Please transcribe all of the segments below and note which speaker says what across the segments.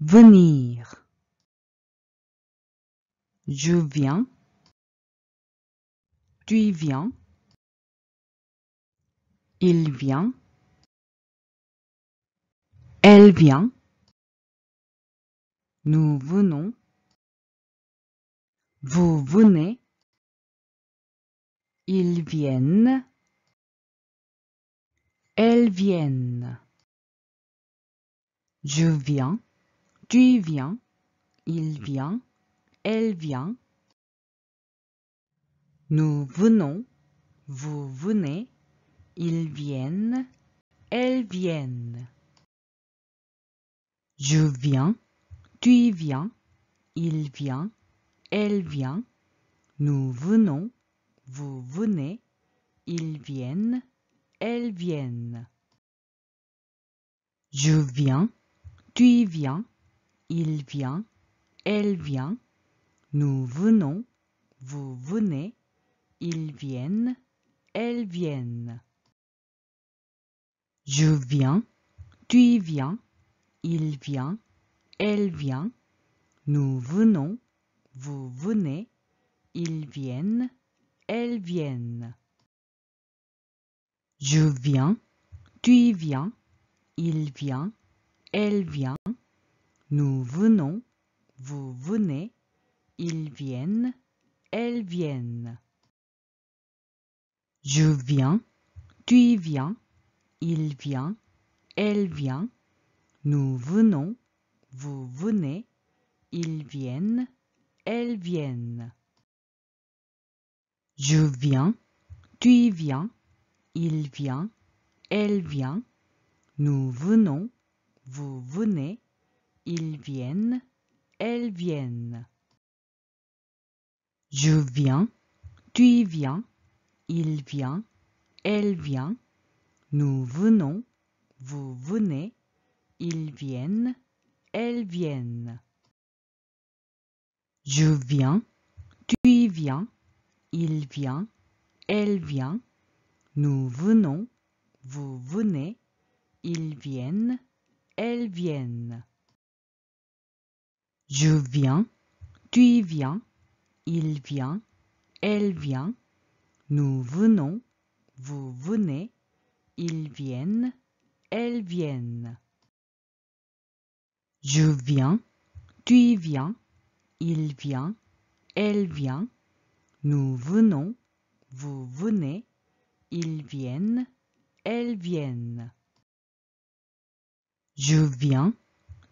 Speaker 1: venir. Je viens, tu viens, il vient, elle vient, nous venons, vous venez, ils viennent, elles viennent. Je viens, tu viens, il vient, elle vient. Nous venons, vous venez, ils viennent, elles viennent. Je viens, tu viens, il vient, elle vient. Nous venons, vous venez, ils viennent, elles viennent. Je viens, tu viens, il vient, elle vient. Nous venons, vous venez, ils viennent, elles viennent. Je viens, tu viens, il vient, elle vient. Nous venons, vous venez, ils viennent, elles viennent. Je viens, tu viens, il vient, elle vient. Nous venons, vous venez, ils viennent, elles viennent. Je viens, tu viens, il vient, elle vient. Nous venons, vous venez, ils viennent, elles viennent. Je viens, tu viens, il vient, elle vient. Nous venons, vous venez, ils viennent, elles viennent. Je viens, tu viens, il vient, elle vient. Nous venons, vous venez, ils viennent, elles viennent. Je viens, tu viens, il vient, elle vient. Nous venons, vous venez, ils viennent, elles viennent. Je viens, tu viens, il vient, elle vient. Nous venons, vous venez, ils viennent, elles viennent. Je viens, tu viens, il vient, elle vient. Nous venons, vous venez, ils viennent, elles viennent. Je viens,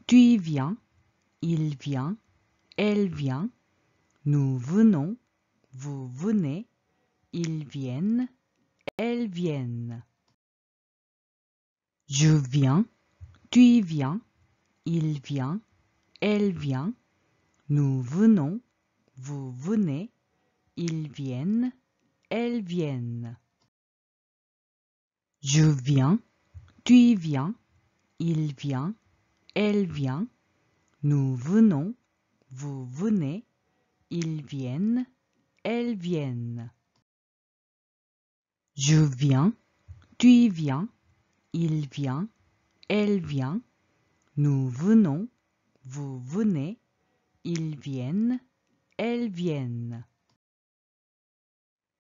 Speaker 1: tu viens, il vient, elle vient. Nous venons, vous venez, ils viennent, elles viennent. Je viens, tu viens, il vient, elle vient. Nous venons, vous venez, ils viennent, elles viennent. Je viens, tu viens, il vient, elle vient. Nous venons, vous venez, ils viennent, elles viennent. Je viens, tu viens, il vient, elle vient. Nous venons, vous venez, ils viennent, elles viennent.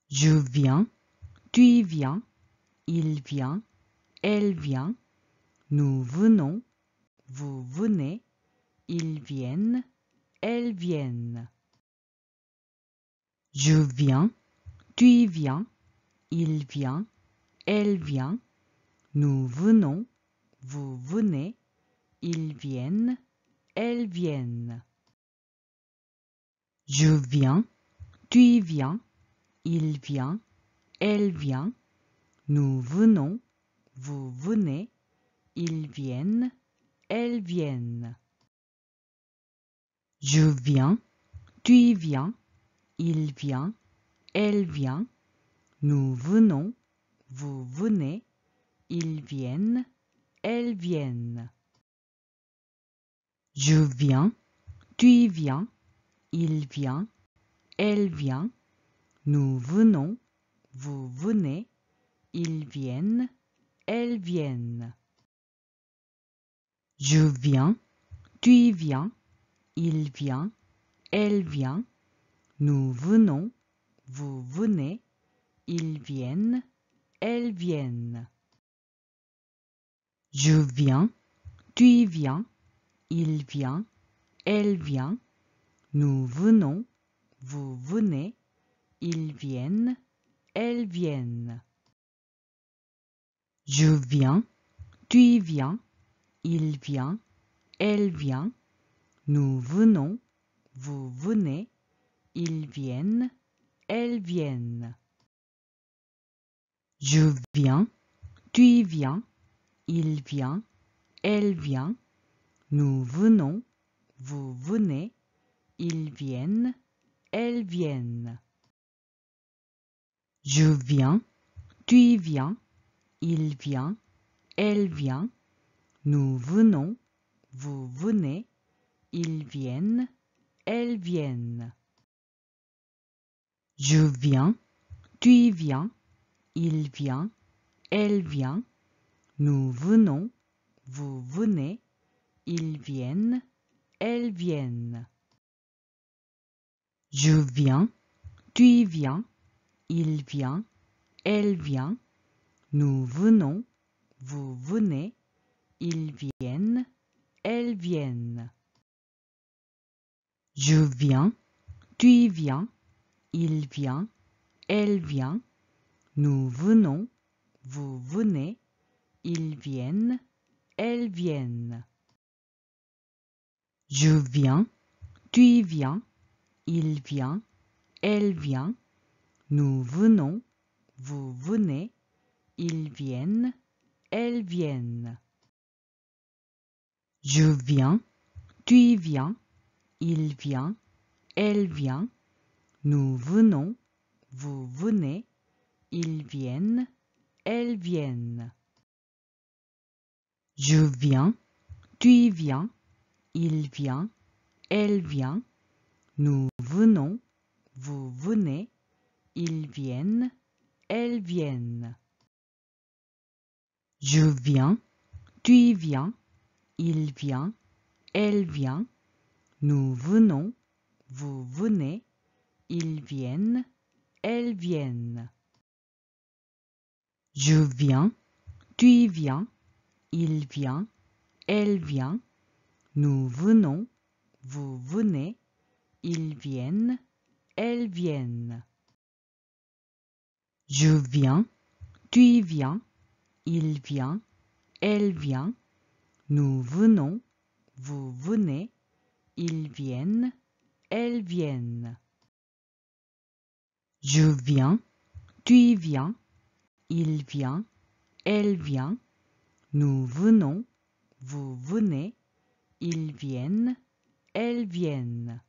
Speaker 1: Je viens, tu viens, il vient, elle vient. Nous venons, vous venez, ils viennent, elles viennent. Je viens, tu viens, il vient, elle vient. Nous venons, vous venez, ils viennent, elles viennent. Je viens, tu viens, il vient, elle vient. Nous venons, vous venez, ils viennent, elles viennent. Je viens, tu viens, il vient, elle vient. Nous venons, vous venez, ils viennent, elles viennent. Je viens, tu viens, il vient, elle vient. Nous venons, vous venez, ils viennent, elles viennent. Je viens, tu y viens, il vient, elle vient, nous venons, vous venez, ils viennent, elles viennent. Je viens, tu y viens, il vient, elle vient, nous venons, vous venez, ils viennent, elles viennent. Je viens, tu y viens, il vient, elle vient, nous venons, vous venez, ils viennent, elles viennent. Je viens, tu y viens, il vient, elle vient, nous venons, vous venez, ils viennent, elles viennent. Je viens, tu y viens, il vient, elle vient, nous venons, vous venez, ils viennent, elles viennent. Je viens, tu y viens, il vient, elle vient, nous venons, vous venez, ils viennent, elles viennent. Je viens, tu y viens, il vient, elle vient, nous venons, vous venez, ils viennent, elles viennent. Je viens, tu y viens, il vient, elle vient, nous venons, vous venez, ils viennent, elles viennent. Je viens, tu y viens, il vient, elle vient, nous venons, vous venez, ils viennent, elles viennent. Je viens, tu y viens, il vient, elle vient, nous venons, vous venez, ils viennent, elles viennent. Je viens, tu y viens, il vient, elle vient, nous venons, vous venez, ils viennent, elles viennent. Je viens, tu y viens, il vient, elle vient, nous venons, vous venez, ils viennent, elles viennent. Je viens, tu y viens, il vient, elle vient, nous venons, vous venez, ils viennent, elles viennent. Je viens, tu y viens, il vient, elle vient, nous venons, vous venez, ils viennent, elles viennent. Je viens, tu y viens, il vient, elle vient, nous venons, vous venez, ils viennent, elles viennent.